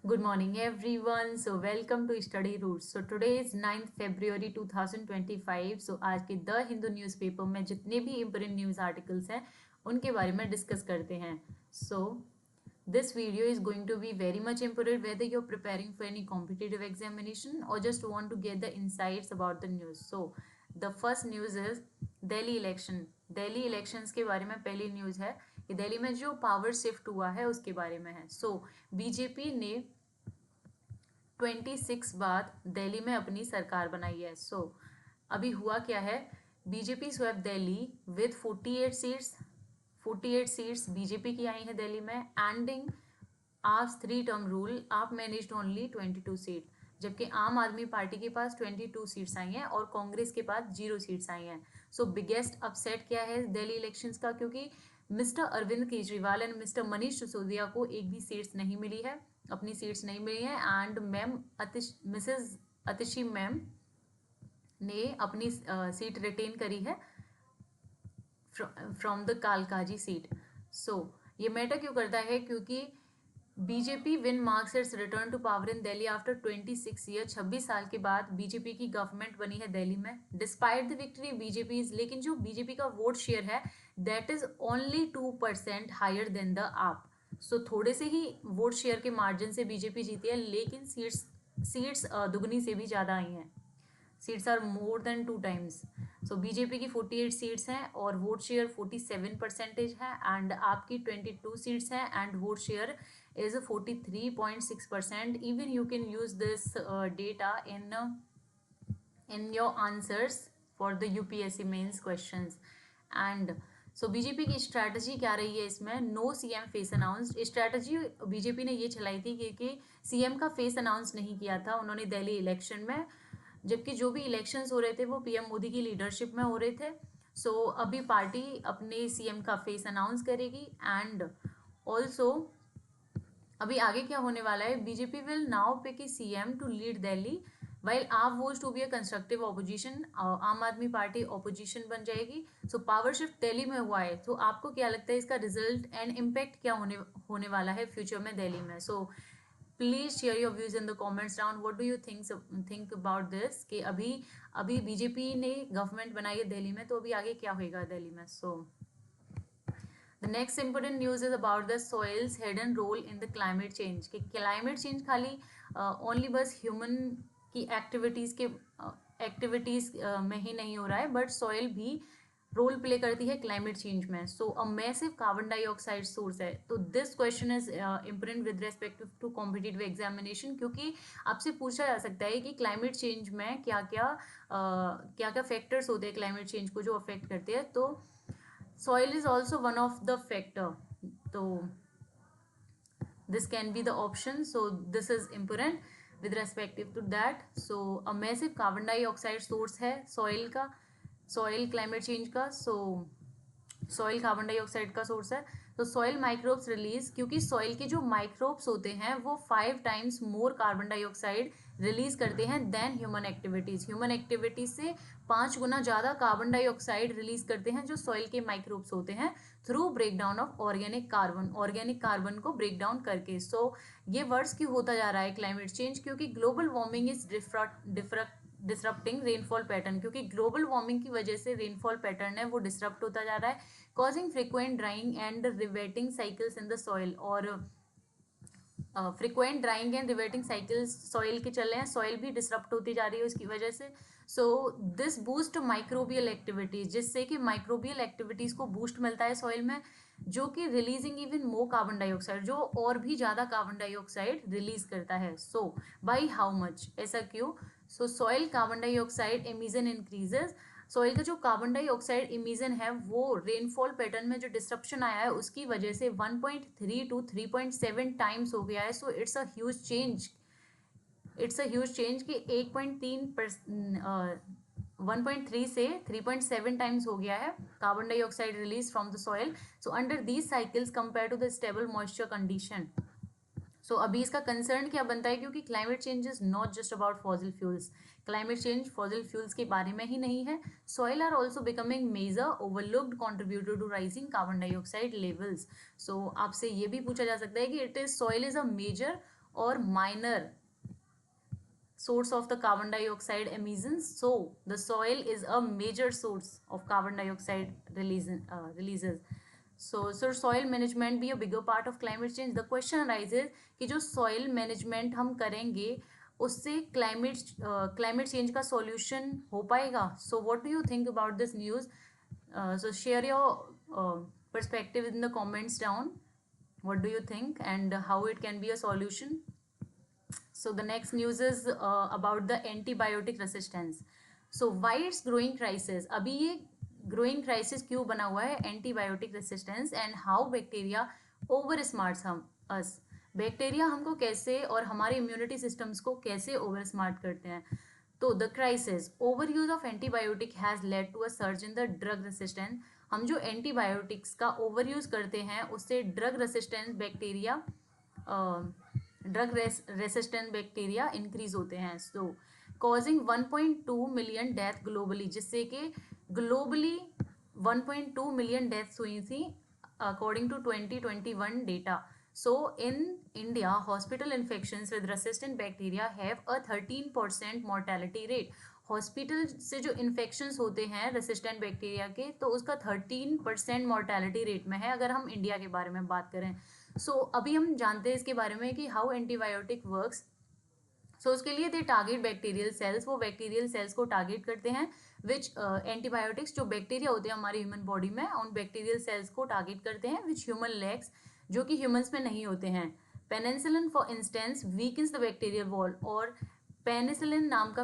Good morning, everyone. So, welcome to Study Roots. So, today is 9th February 2025. So, आज के the Hindu newspaper में जितने भी important news articles हैं उनके बारे में डिस्कस करते हैं. So, this video is going to be very much important whether you're preparing for any competitive examination or just want to get the insights about the news. So, the first news is Delhi election. Delhi elections के बारे में पहली news है कि दिल्ली में जो power shift हुआ है उसके बारे में है. सो बीजेपी ने 26 बाद दिल्ली में अपनी सरकार बनाई है. सो अभी हुआ क्या है, BJP swept Delhi with 48 seats BJP की आई हैं दिल्ली में. Ending AAP 3 term rule, AAP managed only 22 seat, जबकि आम आदमी पार्टी के पास 22 सीट्स आई हैं और कांग्रेस के पास 0 सीट्स आई हैं. सो बिगेस्ट अपसेट क्या है दिल्ली इलेक्शंस का, क्योंकि mister Arvind Kejriwal and mister Manish Sisodia को एक भी सीट्स नहीं मिली है, अपनी सीट्स नहीं मिली है. एंड मिसेज अतिशी मैम ने अपनी सीट रिटेन करी है from the Kalkaji seat. So ये मैटर क्यों करता है, क्योंकि BJP win marks it's return to power in Delhi after 26 year. 26 साल के बाद बीजेपी की गवर्नमेंट बनी है दिल्ली में. डिस्पाइट द विक्ट्री बीजेपी, लेकिन जो बीजेपी का वोट शेयर है that is only 2% higher than the AAP. So थोड़े से ही वोट शेयर के मार्जिन से बीजेपी जीती है, लेकिन सीट्स दुगनी से भी ज़्यादा आई हैं. Seats are more than 2 times. So BJP की 48 सीट्स हैं और वोट शेयर 47% है, एंड आपकी 22 सीट्स हैं and vote share is 43.6%. Even you can use this data in your answers for the UPSC mains questions. And so BJP की strategy क्या रही है इसमें, no CM face announced. Strategy BJP ने ये चलाई थी क्योंकि सीएम का फेस अनाउंस नहीं किया था उन्होंने दिल्ली इलेक्शन में, जबकि जो भी इलेक्शंस हो रहे थे वो पीएम मोदी की लीडरशिप में हो रहे थे. सो अभी पार्टी अपने सीएम का फेस अनाउंस करेगी. एंड ऑल्सो अभी आगे क्या होने वाला है, BJP will now pick a CM to lead Delhi while AAP was to be a constructive opposition. Aam Aadmi party opposition बन जाएगी. सो पावर शिफ्ट दिल्ली में हुआ है, तो आपको क्या लगता है इसका रिजल्ट एंड इम्पैक्ट क्या होने वाला है फ्यूचर में दिल्ली में. So please share your views in the comments down. What do you think about this कि अभी बीजेपी ने गवर्नमेंट बनाई है दिल्ली में, तो अभी आगे क्या होगा दिल्ली में. सो The next important news is about the soil's hidden role in the climate change. कि climate change खाली only बस human की एक्टिविटीज़ में ही नहीं हो रहा है, बट सॉइल भी रोल प्ले करती है क्लाइमेट चेंज में. So a massive carbon dioxide source है. तो this question is important with respect to competitive examination, क्योंकि आपसे पूछा जा सकता है कि क्लाइमेट चेंज में क्या क्या फैक्टर्स होते हैं क्लाइमेट चेंज को जो अफेक्ट करते हैं. तो soil is also one of the factor, so this can be the option. So this is important with respect to that. So a massive carbon dioxide source है soil climate change का. so soil carbon dioxide का source है. तो soil microbes release, क्योंकि soil के जो microbes होते हैं वो 5 times more carbon dioxide release करते हैं than human activities. Human activities से 5 गुना ज़्यादा कार्बन डाइऑक्साइड रिलीज करते हैं जो सॉइल के माइक्रोब्स होते हैं through breakdown of organic carbon को ब्रेक डाउन करके. सो ये वर्ड्स क्यों होता जा रहा है क्लाइमेट चेंज, क्योंकि global warming is disrupting rainfall pattern, क्योंकि ग्लोबल वार्मिंग की वजह से रेनफॉल पैटर्न है वो डिसरप्ट होता जा रहा है, causing frequent drying and rewetting cycles in the soil. और frequent drying and rewetting cycles soil के चल रहे हैं, सॉइल भी डिसरप्ट होती जा रही है उसकी वजह से. So this boost microbial activities, जिससे कि माइक्रोबियल एक्टिविटीज को बूस्ट मिलता है सॉइल में, जो कि releasing even more carbon dioxide, जो और भी ज़्यादा कार्बन डाइऑक्साइड रिलीज करता है. सो बाई हाउ मच, ऐसा क्यों. सो soil carbon dioxide emission increases. Soil का जो कार्बन डाइऑक्साइड इमिशन है वो रेनफॉल पैटर्न में जो डिस्ट्रप्शन आया है उसकी वजह से 1.3 to 3.7 टाइम्स हो गया है. So it's a huge change कि 1.3 से 3.7 टाइम्स हो गया है carbon dioxide release from the soil. So under these cycles compare to the stable moisture condition. So अभी इसका कंसर्न क्या बनता है, क्योंकि climate change is not just about fossil fuels. Climate change fossil fuels के बारे में ही नहीं है. Soil are also becoming major overlooked contributor to rising carbon dioxide levels. So आपसे ये भी पूछा जा सकता है कि it is soil is a major or minor source of the carbon dioxide emissions. So the soil is a major source of carbon dioxide releases. So soil management be a bigger part of climate change. The question arises कि जो soil management हम करेंगे उससे climate change का solution हो पाएगा. So what do you think about this news? So share your perspective in the comments down. What do you think and how it can be a solution? So the next news is about the antibiotic resistance. So why it's growing crisis? अभी ये growing crisis क्यों बना हुआ है? Antibiotic resistance and how bacteria over smarts us. Bacteria हमको कैसे और हमारे इम्यूनिटी सिस्टम्स को कैसे ओवर स्मार्ट करते हैं. तो the crisis over use of antibiotic has led to a surge in the drug resistance. हम जो एंटीबायोटिक्स का ओवर यूज करते हैं उससे drug resistance bacteria resistant bacteria increase होते हैं. So causing 1.2 million death globally, जिससे कि ग्लोबली 1.2 मिलियन डेथ्स हुई थी according to 2021 data. So in India, hospital infections with resistant bacteria have a 13% mortality rate. Hospital से जो इन्फेक्शंस होते हैं रेसिस्टेंट बैक्टीरिया के, तो उसका 13% मॉर्टेलिटी रेट में है अगर हम इंडिया के बारे में बात करें. सो अभी हम जानते हैं इसके बारे में कि हाउ एंटीबायोटिक वर्क्स. सो उसके लिए दे टारगेट बैक्टीरियल सेल्स, वो बैक्टीरियल सेल्स को टारगेट करते हैं विच एंटीबायोटिक्स जो बैक्टीरिया होते हैं हमारी ह्यूमन बॉडी में उन बैक्टीरियल सेल्स को टारगेट करते हैं विच ह्यूमन लैक्स, जो कि ह्यूमंस में नहीं होते हैं. Penicillin for instance weakens the bacterial wall. और पेनिसिलिन नाम का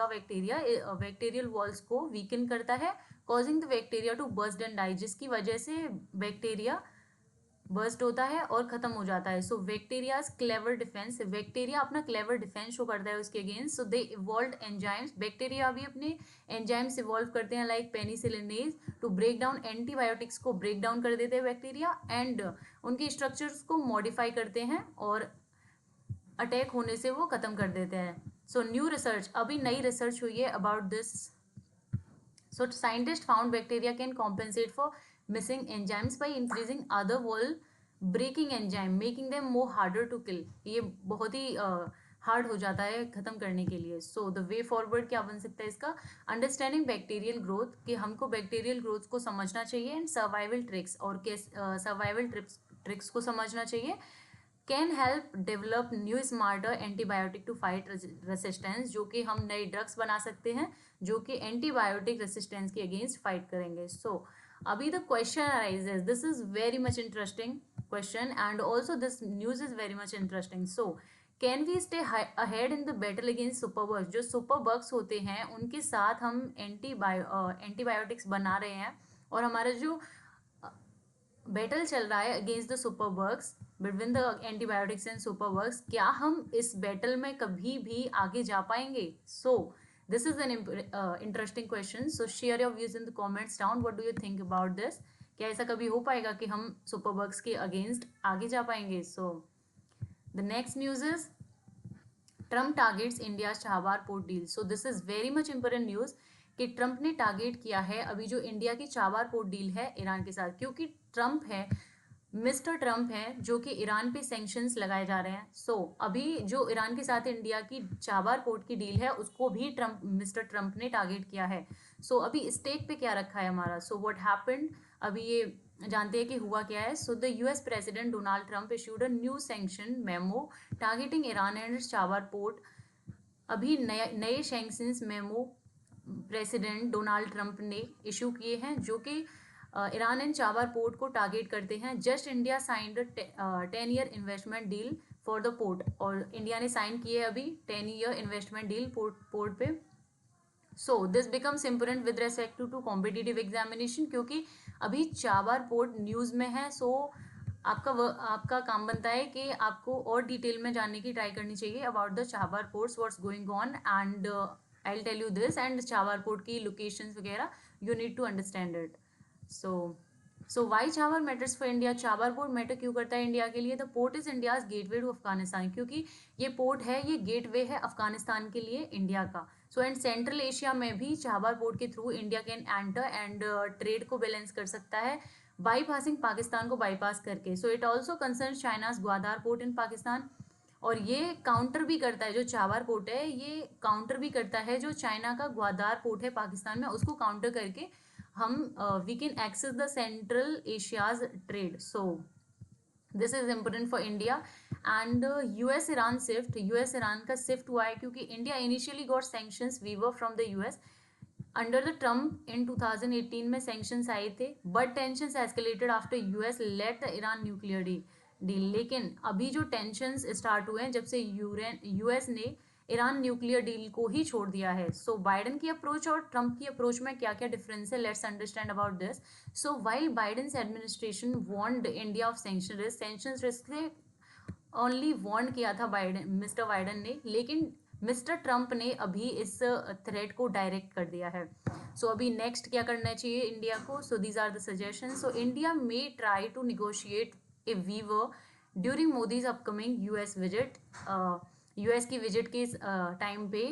बैक्टीरिया बैक्टीरियल वॉल्स को वीकन करता है, causing the bacteria to burst and die, जिसकी वजह से बैक्टीरिया बर्स्ट होता है और खत्म हो जाता है. So bacteria's clever defence, bacteria अपना क्लेवर डिफेंस शो करता है उसके against. So they evolve enzymes, bacteria भी अपने एंजाइम्स इवॉल्व करते हैं like penicillinase to break down antibiotics को ब्रेक डाउन कर देते हैं बैक्टीरिया एंड उनके स्ट्रक्चर्स को मॉडिफाई करते हैं और अटैक होने से वो खत्म कर देते हैं. सो न्यू रिसर्च, अभी नई रिसर्च हुई है about this. So scientist found bacteria can compensate for missing enzymes by increasing other wall breaking enzyme making them more harder to kill. ये बहुत ही हार्ड हो जाता है खत्म करने के लिए. सो द वे फॉरवर्ड क्या बन सकता है इसका? अंडरस्टैंडिंग बैक्टीरियल ग्रोथ, कि हमको बैक्टीरियल ग्रोथ को समझना चाहिए एंड सर्वाइवल ट्रिक्स, और सर्वाइवल ट्रिक्स को समझना चाहिए. Can help develop new smarter antibiotic to fight resistance, जो कि हम नए ड्रग्स बना सकते हैं जो कि एंटीबायोटिक रेसिस्टेंस के अगेंस्ट फाइट करेंगे. सो अभी the question arises, this is very much interesting question and also this news is very much interesting. So can we stay ahead in the battle against superbugs. जो superbugs होते हैं उनके साथ हम antibiotics बना रहे हैं और हमारा जो बैटल चल रहा है against the superbugs, between the antibiotics and superbugs, क्या हम इस बैटल में कभी भी आगे जा पाएंगे? सो this is an interesting question. So share your views in the comments down. What do you think about this? क्या ऐसा कभी हो पाएगा कि हम सुपरबग्स के अगेंस्ट आगे जा पाएंगे? So the next news is Trump targets India's Chabahar port deal. So this is very much important news कि ट्रंप ने टारगेट किया है अभी जो इंडिया की चाबार पोर्ट डील है ईरान के साथ, क्योंकि ट्रंप है, मिस्टर ट्रंप है जो कि ईरान पे सैंक्शंस लगाए जा रहे हैं. सो अभी जो ईरान के साथ इंडिया की चाबार पोर्ट की डील है उसको भी मिस्टर ट्रंप ने टारगेट किया है. सो अभी स्टेक पे क्या रखा है हमारा? सो व्हाट हैपेंड, अभी ये जानते हैं कि हुआ क्या है. So the US president Donald Trump issued a new sanction memo targeting Iran and Chabahar port. अभी नए sanctions memo president Donald Trump ने इशू किए हैं जो कि ईरान एंड चाबार पोर्ट को टारगेट करते हैं. Just India signed 10-year investment deal for the port, और इंडिया ने साइन किए अभी 10-year इन्वेस्टमेंट डील पोर्ट पे. So this becomes important with respect to competitive examination, क्योंकि अभी चाबार पोर्ट न्यूज़ में है. सो आपका काम बनता है कि आपको और डिटेल में जानने की ट्राई करनी चाहिए about the Chabahar ports, what's going on, and I will tell you this, and Chabahar port की लोकेशंस वगैरह you need to understand it. So why Chabahar matters for India. Chabahar port matter क्यों करता है India के लिए? The port is India's gateway to Afghanistan, क्योंकि ये port है, ये गेटवे है अफगानिस्तान के लिए इंडिया का. सो एंड सेंट्रल एशिया में भी चाबार पोर्ट के through India can enter and trade को बैलेंस कर सकता है बाईपासिंग पाकिस्तान को बाईपास करके। So it also concern China's Gwadar port in Pakistan, और ये काउंटर भी करता है, जो चाबार पोर्ट है ये काउंटर भी करता है जो चाइना का ग्वादार पोर्ट है पाकिस्तान में, उसको काउंटर करके हम we can access the central Asia's trade. So this is important for India. And US Iran shift, US Iran का शिफ्ट हुआ है क्योंकि India initially got sanctions waiver from the US under the Trump in 2018 में sanctions आए थे, but tensions escalated after US let the Iran nuclear deal. लेकिन अभी जो टेंशंस स्टार्ट हुए हैं जब से यूएस ने ईरान न्यूक्लियर डील को ही छोड़ दिया है। सो बाइडन की अप्रोच और ट्रम्प की अप्रोच में क्या क्या डिफरेंस है, let's understand about this. So while Biden's administration warned India of sanction risk से ओनली वार्न किया था बाइडन, मिस्टर बाइडन ने, लेकिन मिस्टर ट्रम्प ने अभी इस थ्रेट को डायरेक्ट कर दिया है। सो अभी नेक्स्ट क्या करना चाहिए इंडिया को? So these are the suggestion. So India may try to negotiate a waiver during Modi's upcoming US visit. US की विजिट के टाइम पे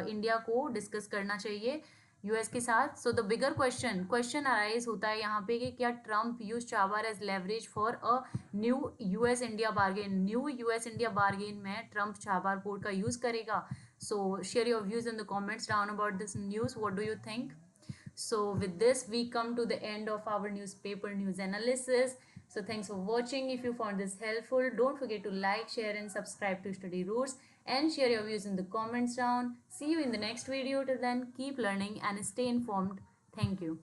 इंडिया को डिस्कस करना चाहिए यूएस के साथ। So the bigger question arise होता है यहाँ पे कि क्या Trump use Chabahar as leverage for a new US India bargain, new US India bargain में ट्रम्प चाबार पोर्ट का यूज करेगा? सो share your views in the comments down about this news, what do you think? So with this we come to the end of our newspaper news analysis. So thanks for watching. If you found this helpful, don't forget to like, share and subscribe to Study Roots, and share your views in the comments down. See you in the next video. Till then, keep learning and stay informed. Thank you.